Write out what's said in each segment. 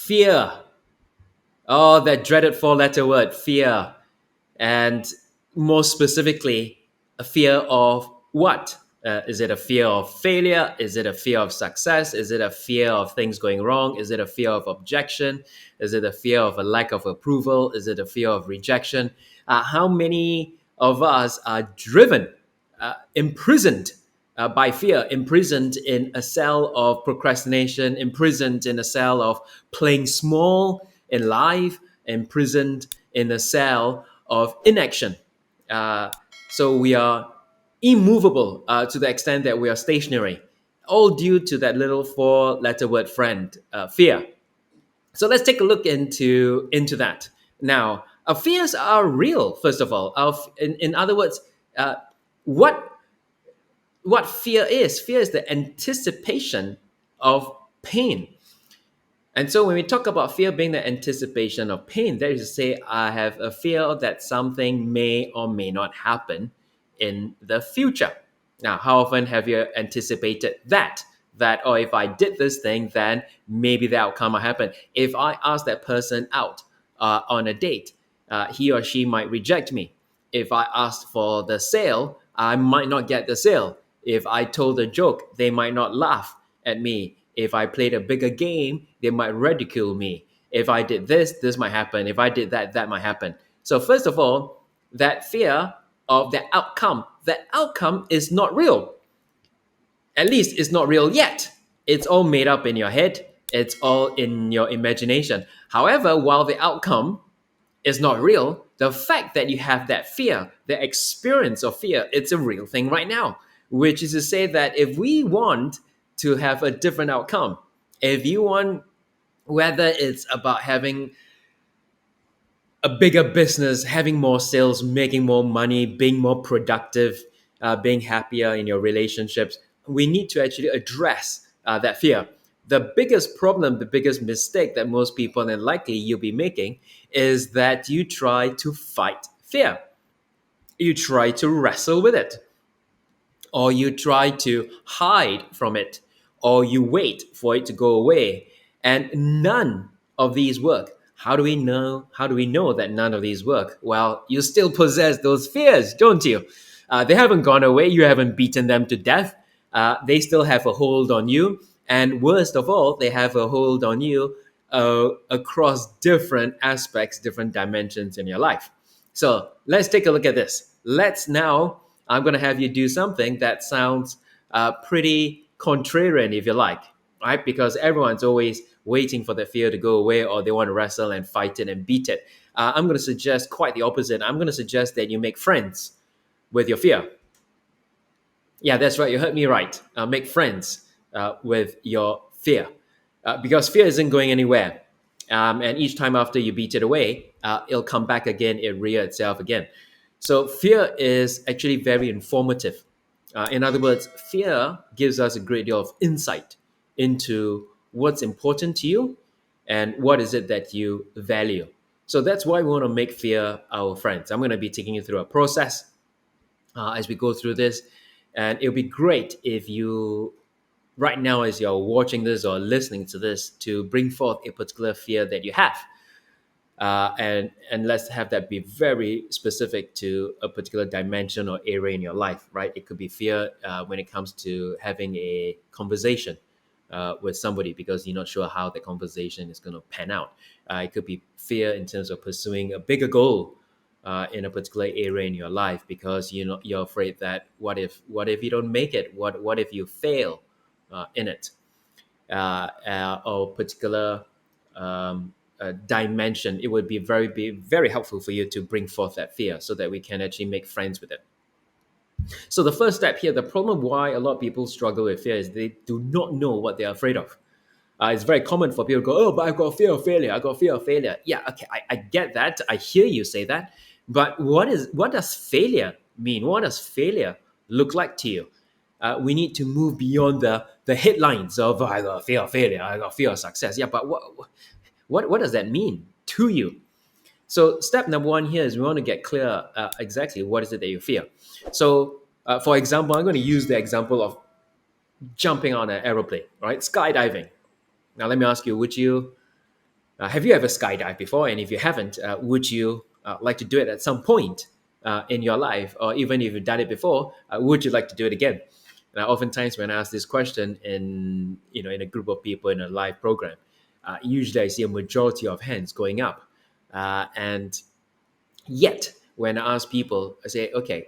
Fear. Oh, that dreaded four-letter word, fear. And more specifically, a fear of what? Is it a fear of failure? Is it a fear of success? Is it a fear of things going wrong? Is it a fear of objection? Is it a fear of a lack of approval? Is it a fear of rejection? How many of us are driven, imprisoned by fear, imprisoned in a cell of procrastination, imprisoned in a cell of playing small in life, imprisoned in a cell of inaction? Uh, so we are immovable to the extent that we are stationary, all due to that little four-letter word friend, fear. So let's take a look into that. Now, our fears are real. First of all, in other words, uh, what fear is? Fear is the anticipation of pain. And so when we talk about fear being the anticipation of pain, that is to say, I have a fear that something may or may not happen in the future. Now, how often have you anticipated that? That, oh, if I did this thing, then maybe the outcome will happen. If I ask that person out on a date, he or she might reject me. If I asked for the sale, I might not get the sale. If I told a joke, they might not laugh at me. If I played a bigger game, they might ridicule me. If I did this, this might happen. If I did that, that might happen. So first of all, that fear of the outcome is not real. At least it's not real yet. It's all made up in your head. It's all in your imagination. However, while the outcome is not real, the fact that you have that fear, the experience of fear, it's a real thing right now. Which is to say that if we want to have a different outcome, if you want, whether it's about having a bigger business, having more sales, making more money, being more productive, being happier in your relationships, we need to actually address that fear. The biggest problem, the biggest mistake that most people, and likely you'll be making, is that you try to fight fear. You try to wrestle with it, or you try to hide from it, or you wait for it to go away. And none of these work. How do we know? How do we know that none of these work? Well, you still possess those fears, don't you? They haven't gone away. You haven't beaten them to death. They still have a hold on you. And worst of all, they have a hold on you across different aspects, different dimensions in your life. So let's take a look at this. I'm going to have you do something that sounds pretty contrarian, if you like, right? Because everyone's always waiting for the fear to go away, or they want to wrestle and fight it and beat it. I'm going to suggest quite the opposite. I'm going to suggest that you make friends with your fear. Yeah, that's right. You heard me right. Make friends with your fear, because fear isn't going anywhere. And each time after you beat it away, it'll come back again. It'll rear itself again. So fear is actually very informative. In other words, fear gives us a great deal of insight into what's important to you and what is it that you value. So that's why we want to make fear our friends. I'm going to be taking you through a process as we go through this. And it'll be great if you, right now, as you're watching this or listening to this, to bring forth a particular fear that you have. And let's have that be very specific to a particular dimension or area in your life, right? It could be fear when it comes to having a conversation with somebody because you're not sure how the conversation is going to pan out. It could be fear in terms of pursuing a bigger goal in a particular area in your life because you're afraid that what if you don't make it? What if you fail in it? Or particular dimension, it would be very helpful for you to bring forth that fear so that we can actually make friends with it. So the first step here, the problem why a lot of people struggle with fear is they do not know what they're afraid of. It's very common for people to go, oh, but I've got fear of failure. I got fear of failure. Yeah, okay, I get that. I hear you say that. But what does failure mean? What does failure look like to you? We need to move beyond the headlines of I got fear of failure. I got fear of success. Yeah, but what does that mean to you? So step number one here is we want to get clear exactly what is it that you fear. So for example, I'm going to use the example of jumping on an aeroplane, right? Skydiving. Now let me ask you, would you Have you ever skydived before? And if you haven't, would you like to do it at some point in your life? Or even if you've done it before, would you like to do it again? And oftentimes when I ask this question in a group of people in a live program, usually I see a majority of hands going up. And yet, when I ask people, I say, okay,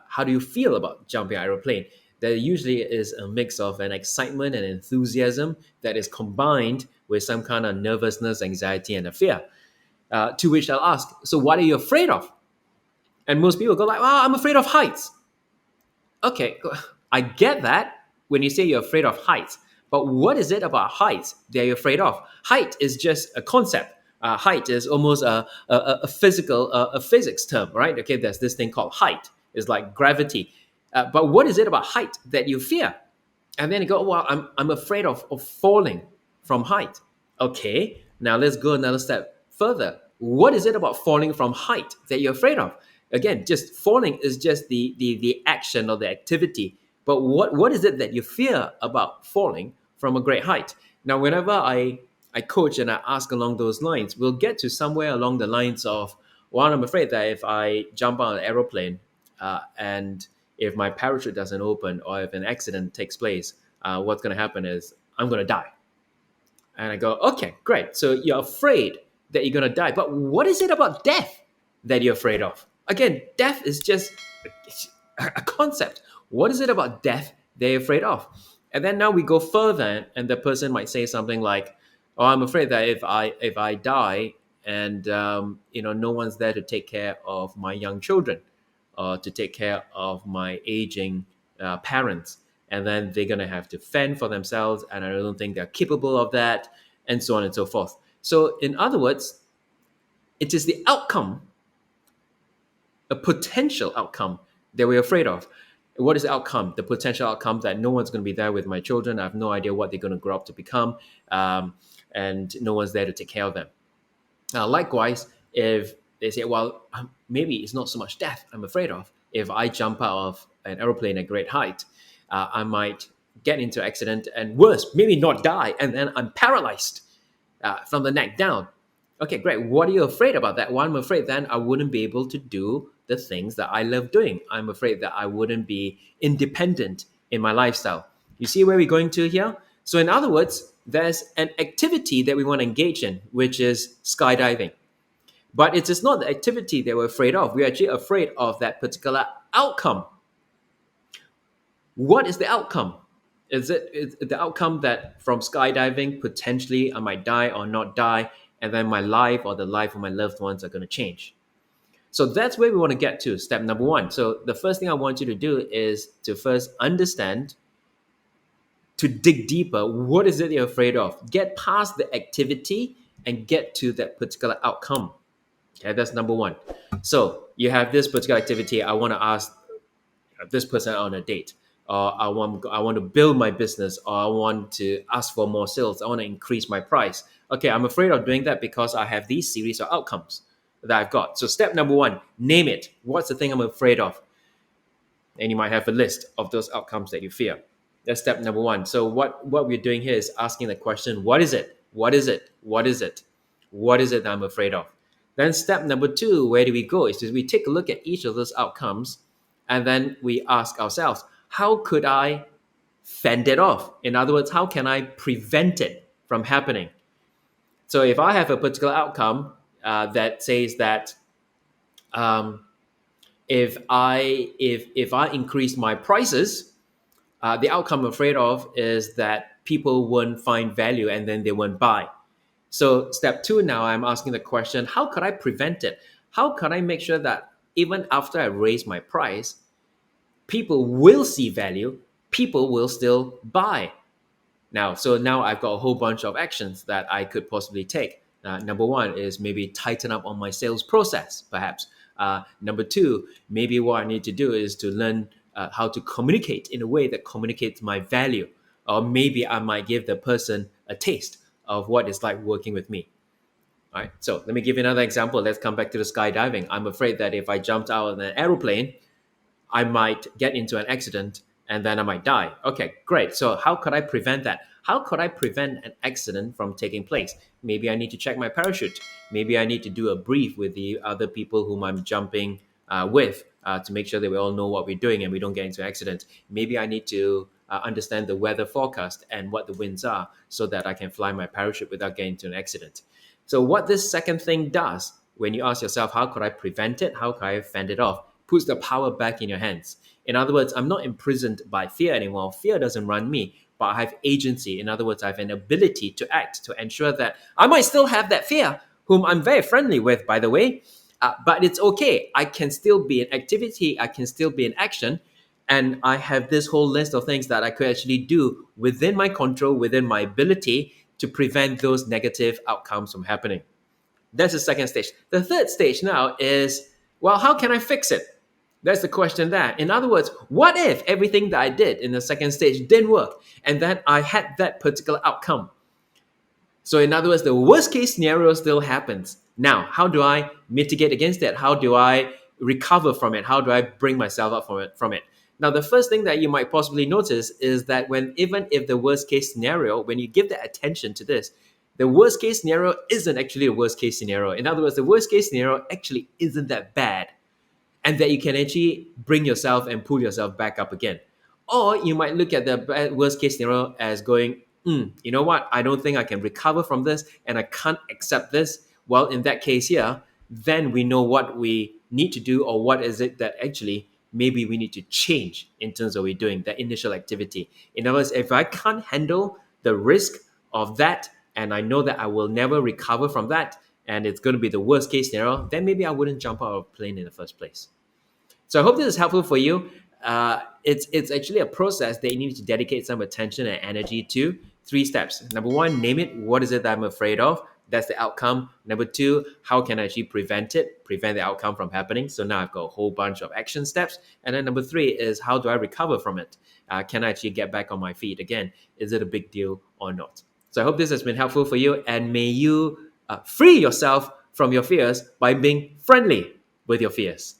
how do you feel about jumping aeroplane? There usually is a mix of an excitement and enthusiasm that is combined with some kind of nervousness, anxiety, and a fear. To which I'll ask, so what are you afraid of? And most people go like, oh, I'm afraid of heights. Okay, I get that when you say you're afraid of heights, but what is it about heights that you're afraid of? Height is just a concept. Height is almost a physical, a physics term, right? Okay, there's this thing called height. It's like gravity. But what is it about height that you fear? And then you go, well, I'm afraid of falling from height. Okay, now let's go another step further. What is it about falling from height that you're afraid of? Again, just falling is just the action or the activity. But what is it that you fear about falling from a great height? Now, whenever I coach and I ask along those lines, we'll get to somewhere along the lines of, well, I'm afraid that if I jump on an aeroplane and if my parachute doesn't open or if an accident takes place, what's going to happen is I'm going to die. And I go, okay, great. So you're afraid that you're going to die. But what is it about death that you're afraid of? Again, death is just a concept. What is it about death that you're afraid of? And then now we go further, and the person might say something like, "Oh, I'm afraid that if I die, and no one's there to take care of my young children, or to take care of my aging parents, and then they're gonna have to fend for themselves, and I don't think they're capable of that, and so on and so forth." So, in other words, it is the outcome, a potential outcome that we're afraid of. What is the outcome? The potential outcome that no one's going to be there with my children. I have no idea what they're going to grow up to become, and no one's there to take care of them. Likewise, if they say, well, maybe it's not so much death I'm afraid of. If I jump out of an aeroplane at great height, I might get into an accident and worse, maybe not die, and then I'm paralyzed from the neck down. Okay, great. What are you afraid about that? Well, I'm afraid then I wouldn't be able to do the things that I love doing. I'm afraid that I wouldn't be independent in my lifestyle. You see where we're going to here? So, in other words, there's an activity that we want to engage in, which is skydiving. But it is not the activity that we're afraid of. We're actually afraid of that particular outcome. What is the outcome? Is it the outcome that from skydiving, potentially I might die or not die, and then my life or the life of my loved ones are going to change? So that's where we want to get to, step number one. So the first thing I want you to do is to first understand, to dig deeper, what is it you're afraid of? Get past the activity and get to that particular outcome. Okay, that's number one. So you have this particular activity. I want to ask this person on a date, or I want to build my business, or I want to ask for more sales. I want to increase my price. Okay, I'm afraid of doing that because I have these series of outcomes that I've got. So step number one, name it. What's the thing I'm afraid of? And you might have a list of those outcomes that you fear. That's step number one. So what we're doing here is asking the question, what is it? What is it? What is it? What is it that I'm afraid of? Then step number two, where do we go? Is we take a look at each of those outcomes, and then we ask ourselves, how could I fend it off? In other words, how can I prevent it from happening? So if I have a particular outcome that says that if I increase my prices, the outcome I'm afraid of is that people won't find value and then they won't buy. So step two, now I'm asking the question, how could I prevent it? How can I make sure that even after I raise my price, people will see value, people will still buy? Now I've got a whole bunch of actions that I could possibly take. Number one is maybe tighten up on my sales process, perhaps. Number two, maybe what I need to do is to learn how to communicate in a way that communicates my value. Or maybe I might give the person a taste of what it's like working with me. All right. So let me give you another example. Let's come back to the skydiving. I'm afraid that if I jumped out of an aeroplane, I might get into an accident and then I might die. Okay, great. So how could I prevent that? how could I prevent an accident from taking place? Maybe I need to check my parachute. Maybe I need to do a brief with the other people whom I'm jumping with to make sure that we all know what we're doing and we don't get into accidents. Maybe I need to understand the weather forecast and what the winds are so that I can fly my parachute without getting into an accident. So, what this second thing does, when you ask yourself, how could I prevent it? How could I fend it off? Puts the power back in your hands. In other words, I'm not imprisoned by fear anymore. Fear doesn't run me, but I have agency. In other words, I have an ability to act to ensure that I might still have that fear, whom I'm very friendly with, by the way, but it's okay. I can still be in activity. I can still be in action. And I have this whole list of things that I could actually do within my control, within my ability to prevent those negative outcomes from happening. That's the second stage. The third stage now is, well, how can I fix it? That's the question there. In other words, what if everything that I did in the second stage didn't work and that I had that particular outcome? So, in other words, the worst case scenario still happens. Now, how do I mitigate against that? How do I recover from it? How do I bring myself up from it? Now, the first thing that you might possibly notice is that when even if the worst case scenario, when you give the attention to this, the worst case scenario isn't actually the worst case scenario. In other words, the worst case scenario actually isn't that bad, and that you can actually bring yourself and pull yourself back up again. Or you might look at the worst case scenario as going, you know what? I don't think I can recover from this and I can't accept this. Well, in that case here, then we know what we need to do or what is it that actually maybe we need to change in terms of what we're doing, that initial activity. In other words, if I can't handle the risk of that and I know that I will never recover from that and it's going to be the worst case scenario, then maybe I wouldn't jump out of a plane in the first place. So I hope this is helpful for you. It's actually a process that you need to dedicate some attention and energy to. 3 steps. Number 1, name it. What is it that I'm afraid of? That's the outcome. Number 2, how can I actually prevent the outcome from happening? So now I've got a whole bunch of action steps. And then number 3 is, how do I recover from it? Can I actually get back on my feet again? Is it a big deal or not? So I hope this has been helpful for you, and may you free yourself from your fears by being friendly with your fears.